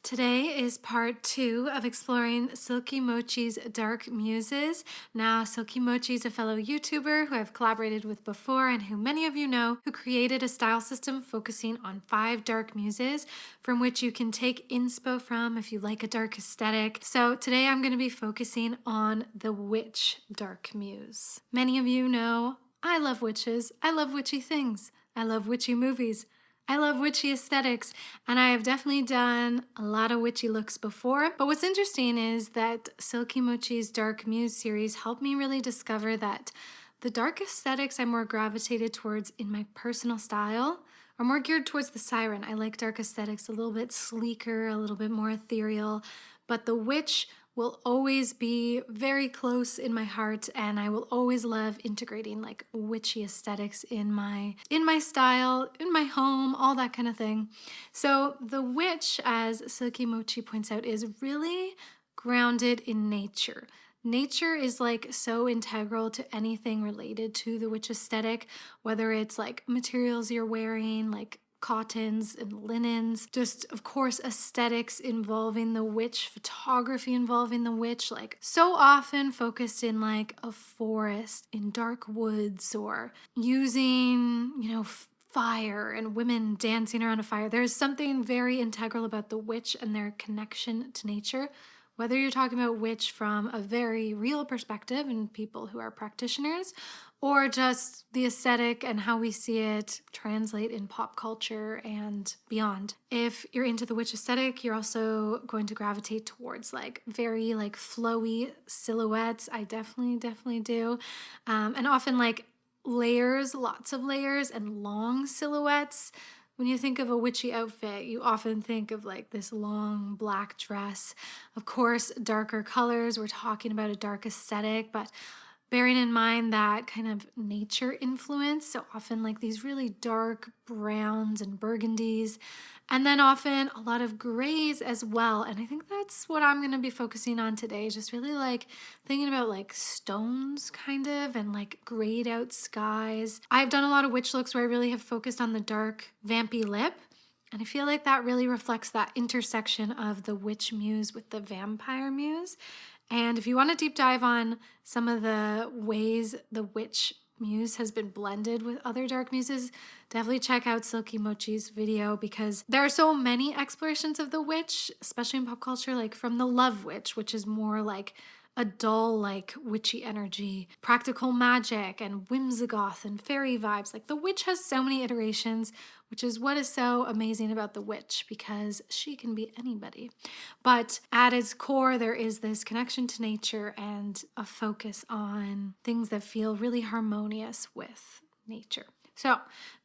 Today is part 2 of exploring Silky Mochi's Dark Muses. Now, Silky Mochi is a fellow YouTuber who I've collaborated with before and who many of you know, who created a style system focusing on 5 dark muses from which you can take inspo from if you like a dark aesthetic. So today I'm going to be focusing on the witch dark muse. Many of you know I love witches, I love witchy things, I love witchy movies. I love witchy aesthetics, and I have definitely done a lot of witchy looks before. But what's interesting is that Silky Mochi's Dark Muse series helped me really discover that the dark aesthetics I'm more gravitated towards in my personal style are more geared towards the siren. I like dark aesthetics, a little bit sleeker, a little bit more ethereal, but the witch will always be very close in my heart, and I will always love integrating like witchy aesthetics in my style, in my home, all that kind of thing. So the witch, as Silky Mochi points out, is really grounded in nature. Nature is like so integral to anything related to the witch aesthetic, whether it's like materials you're wearing, like cottons and linens, just of course aesthetics involving the witch, photography involving the witch, like so often focused in like a forest, in dark woods, or using, fire and women dancing around a fire. There's something very integral about the witch and their connection to nature. Whether you're talking about witch from a very real perspective and people who are practitioners, or just the aesthetic and how we see it translate in pop culture and beyond. If you're into the witch aesthetic, you're also going to gravitate towards like very like flowy silhouettes. I definitely do. And often like layers, lots of layers and long silhouettes. When you think of a witchy outfit, you often think of like this long black dress. Of course, darker colors, we're talking about a dark aesthetic, but bearing in mind that kind of nature influence, so often like these really dark browns and burgundies, and then often a lot of grays as well. And I think that's what I'm going to be focusing on today, just really like thinking about like stones kind of and like grayed out skies. I've done a lot of witch looks where I really have focused on the dark vampy lip. And I feel like that really reflects that intersection of the witch muse with the vampire muse. And if you want to deep dive on some of the ways the witch muse has been blended with other dark muses, definitely check out Silky Mochi's video, because there are so many explorations of the witch, especially in pop culture, like from the Love Witch, which is more like a dull, like witchy energy, practical magic and whimsigoth and fairy vibes. Like the witch has so many iterations, which is what is so amazing about the witch, because she can be anybody. But at its core, there is this connection to nature and a focus on things that feel really harmonious with nature. So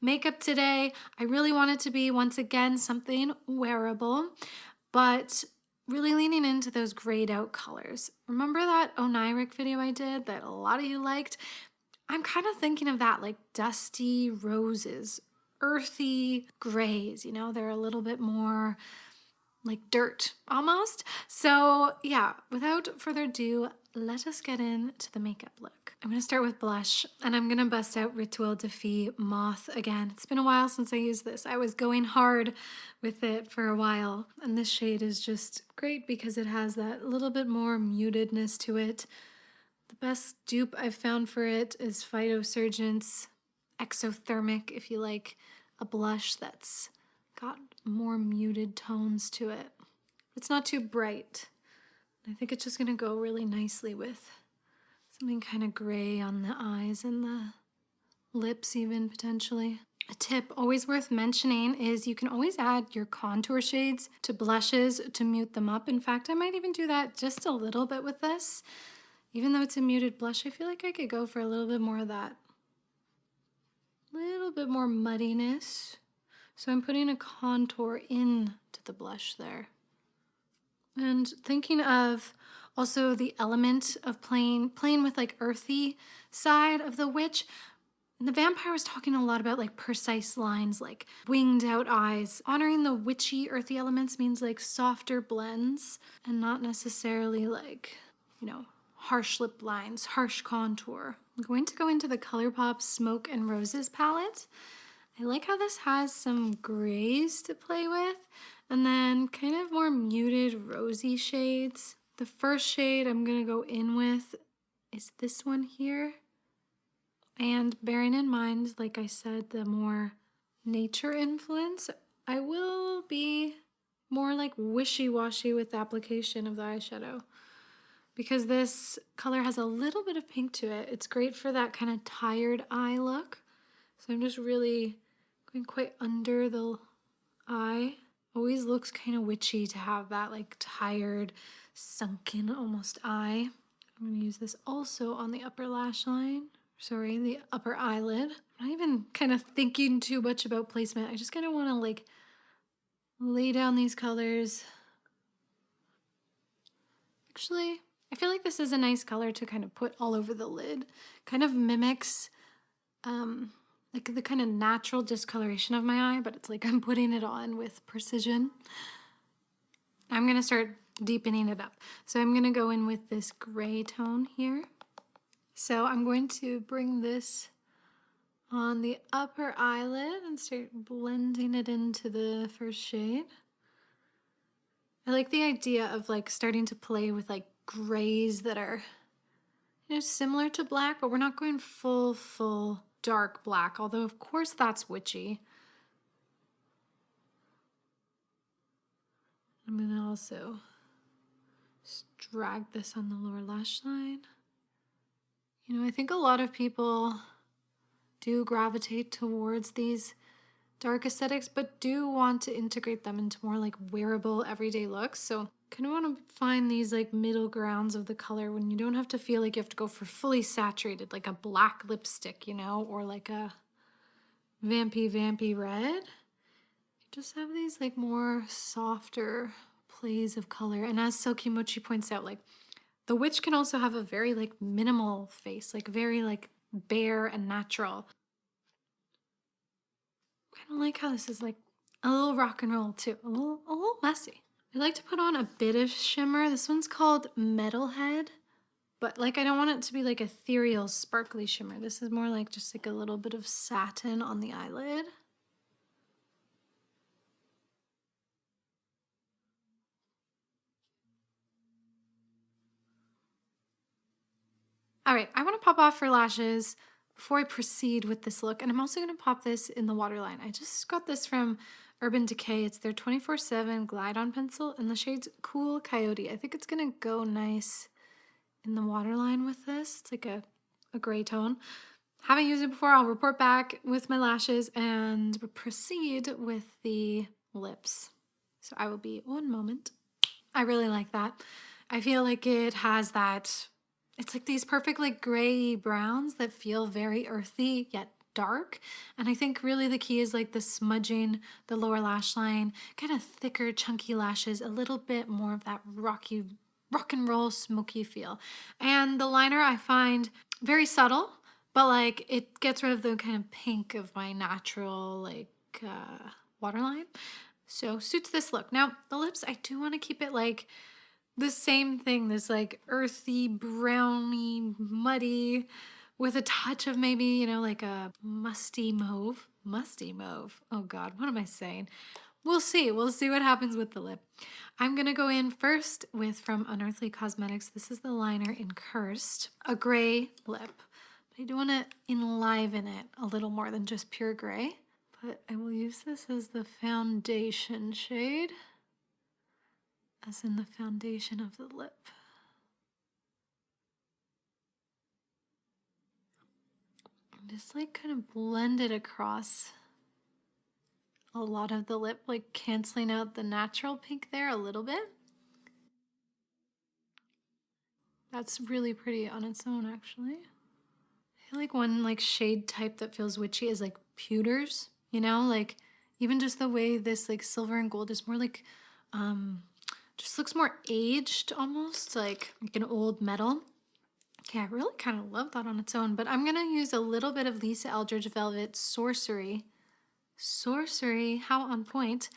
makeup today, I really want it to be, once again, something wearable, but really leaning into those grayed out colors. Remember that oniric video I did that a lot of you liked? I'm kind of thinking of that, like dusty roses, earthy grays, they're a little bit more like dirt almost. So yeah, without further ado, let us get into the makeup look. I'm going to start with blush, and I'm going to bust out Rituel de Fille Moth again. It's been a while since I used this. I was going hard with it for a while, and this shade is just great because it has that little bit more mutedness to it. The best dupe I've found for it is Phytosurgent's Exothermic, if you like a blush that's got more muted tones to it. It's not too bright. I think it's just going to go really nicely with something kind of gray on the eyes and the lips even, potentially. A tip always worth mentioning is you can always add your contour shades to blushes to mute them up. In fact, I might even do that just a little bit with this. Even though it's a muted blush, I feel like I could go for a little bit more of that. Little bit more muddiness. So I'm putting a contour into the blush there. And thinking of also the element of playing with like earthy side of the witch. And the vampire was talking a lot about like precise lines, like winged out eyes. Honoring the witchy earthy elements means like softer blends and not necessarily like, harsh lip lines, harsh contour. I'm going to go into the ColourPop Smoke and Roses palette. I like how this has some grays to play with and then kind of more muted rosy shades. The first shade I'm gonna go in with is this one here. And bearing in mind, like I said, the more nature influence, I will be more like wishy-washy with the application of the eyeshadow because this color has a little bit of pink to it. It's great for that kind of tired eye look. So I'm just really going quite under the eye. Always looks kind of witchy to have that like tired, sunken almost eye. I'm going to use this also on the upper lash line. Sorry, the upper eyelid. I'm not even kind of thinking too much about placement. I just kind of want to like lay down these colors. Actually, I feel like this is a nice color to kind of put all over the lid. Kind of mimics like the kind of natural discoloration of my eye, but it's like I'm putting it on with precision. I'm gonna start deepening it up. So I'm gonna go in with this gray tone here. So I'm going to bring this on the upper eyelid and start blending it into the first shade. I like the idea of like starting to play with like grays that are, you know, similar to black, but we're not going full dark black, although of course that's witchy. I'm gonna also just drag this on the lower lash line. You know, I think a lot of people do gravitate towards these dark aesthetics, but do want to integrate them into more like wearable everyday looks. So kind of want to find these like middle grounds of the color when you don't have to feel like you have to go for fully saturated, like a black lipstick, you know, or like a vampy red. You just have these like more softer plays of color. And as Silky Mochi points out, like the witch can also have a very like minimal face, like very like bare and natural. Kind of like how this is like a little rock and roll too, a little messy. I like to put on a bit of shimmer. This one's called Metalhead, but like I don't want it to be like ethereal, sparkly shimmer. This is more like just like a little bit of satin on the eyelid. All right, I want to pop off for lashes before I proceed with this look, and I'm also going to pop this in the waterline. I just got this from Urban Decay. It's their 24/7 Glide On Pencil, and the shade's Cool Coyote. I think it's going to go nice in the waterline with this. It's like a gray tone. Haven't used it before. I'll report back with my lashes and proceed with the lips. So I will be 1 moment. I really like that. I feel like it has that, it's like these perfect like gray browns that feel very earthy yet dark. And I think really the key is like the smudging, the lower lash line, kind of thicker, chunky lashes, a little bit more of that rock and roll smoky feel. And the liner I find very subtle, but like it gets rid of the kind of pink of my natural like waterline. So suits this look. Now the lips, I do want to keep it like the same thing, this like earthy, browny, muddy, with a touch of maybe, you know, like a musty mauve. Musty mauve. Oh God, what am I saying? We'll see. We'll see what happens with the lip. I'm going to go in first with from Unearthly Cosmetics. This is the liner in Cursed. A gray lip. But I do want to enliven it a little more than just pure gray. But I will use this as the foundation shade. As in the foundation of the lip. Just like kind of blend it across a lot of the lip, like canceling out the natural pink there a little bit. That's really pretty on its own, actually. I feel like one like shade type that feels witchy is like pewters, you know, like even just the way this like silver and gold is more like just looks more aged, almost like an old metal. Okay, I really kind of love that on its own, but I'm gonna use a little bit of Lisa Eldridge Velvet Sorcery. Sorcery, how on point.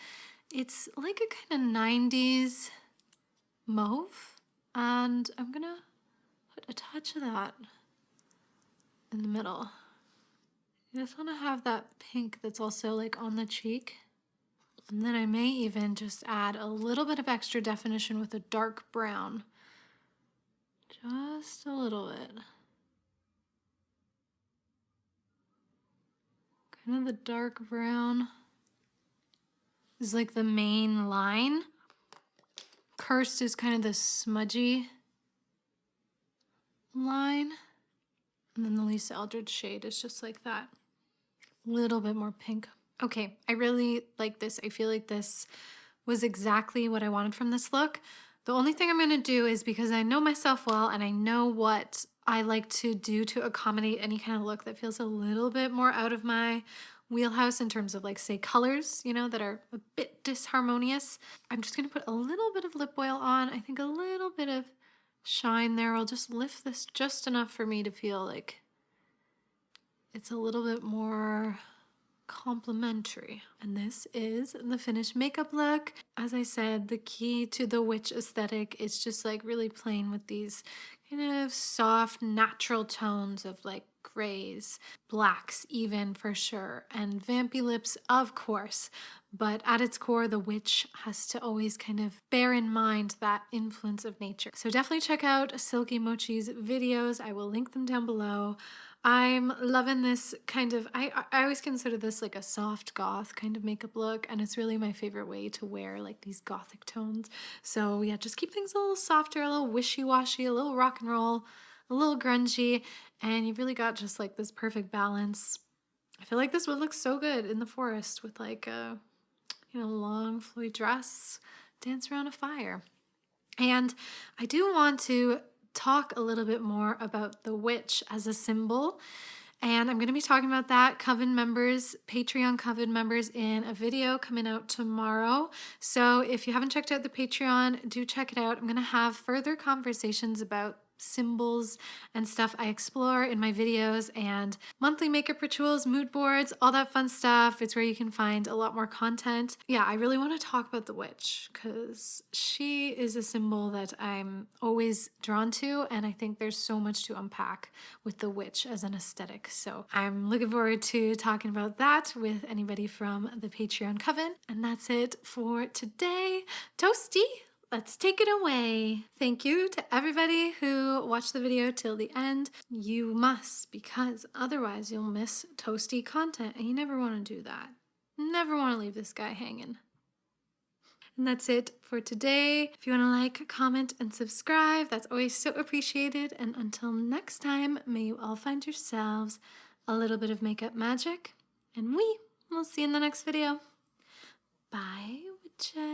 It's like a kind of 90s mauve, and I'm gonna put a touch of that in the middle. I just want to have that pink that's also like on the cheek. And then I may even just add a little bit of extra definition with a dark brown. Just a little bit. Kind of the dark brown is like the main line. Cursed is kind of the smudgy line. And then the Lisa Eldridge shade is just like that. A little bit more pink. Okay, I really like this. I feel like this was exactly what I wanted from this look. The only thing I'm gonna do is, because I know myself well and I know what I like to do to accommodate any kind of look that feels a little bit more out of my wheelhouse in terms of, like, say, colors, you know, that are a bit disharmonious. I'm just gonna put a little bit of lip oil on. I think a little bit of shine there will just lift this just enough for me to feel like it's a little bit more complimentary. And this is the finished makeup look. As I said, the key to the witch aesthetic is just like really playing with these kind of soft, natural tones of like grays, blacks even for sure, and vampy lips, of course. But at its core, the witch has to always kind of bear in mind that influence of nature. So definitely check out Silky MOCHI'S videos. I will link them down below. I'm loving this kind of, I always consider this like a soft goth kind of makeup look, and it's really my favorite way to wear like these gothic tones. So yeah, just keep things a little softer, a little wishy-washy, a little rock and roll, a little grungy, and you've really got just like this perfect balance. I feel like this would look so good in the forest with like a, you know, long flowy dress, dance around a fire. And I do want to talk a little bit more about the witch as a symbol. And I'm going to be talking about that, Coven members, Patreon Coven members, in a video coming out tomorrow. So if you haven't checked out the Patreon, do check it out. I'm going to have further conversations about symbols and stuff I explore in my videos, and monthly makeup rituals, mood boards, all that fun stuff. It's where you can find a lot more content. Yeah, I really want to talk about the witch because she is a symbol that I'm always drawn to, and I think there's so much to unpack with the witch as an aesthetic. So I'm looking forward to talking about that with anybody from the Patreon Coven. And that's it for today. Toasty! Let's take it away. Thank you to everybody who watched the video till the end. You must, because otherwise you'll miss toasty content, and you never want to do that. Never want to leave this guy hanging. And that's it for today. If you want to like, comment, and subscribe, that's always so appreciated. And until next time, may you all find yourselves a little bit of makeup magic, and we will see you in the next video. Bye, witches.